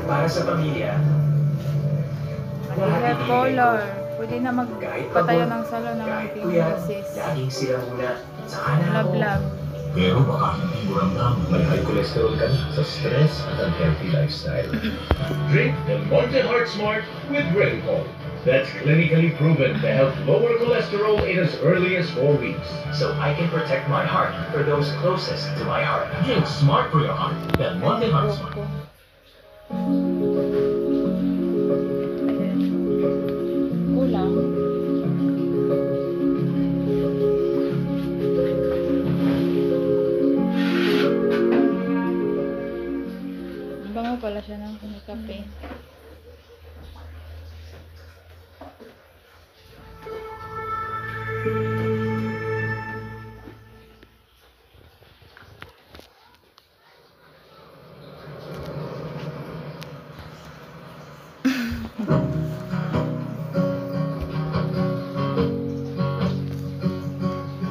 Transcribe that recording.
Para sa pamilya. Hair color. Pwede na Kahit magpatayo pagod, ng salon ng kahit aking puyat, misis. laging sila muna. Saka na ako. Love. Pero baka hindi mo ramdam may high cholesterol ka na sa stress at unhealthy lifestyle. Drink Del Monte Heart Smart with Renicol. That's clinically proven to help lower cholesterol in as early as 4 weeks. So I can protect my heart for those closest to my heart. Drink smart for your heart. Del Monte Heart Smart. Kulang. Bango pala siya ng kape.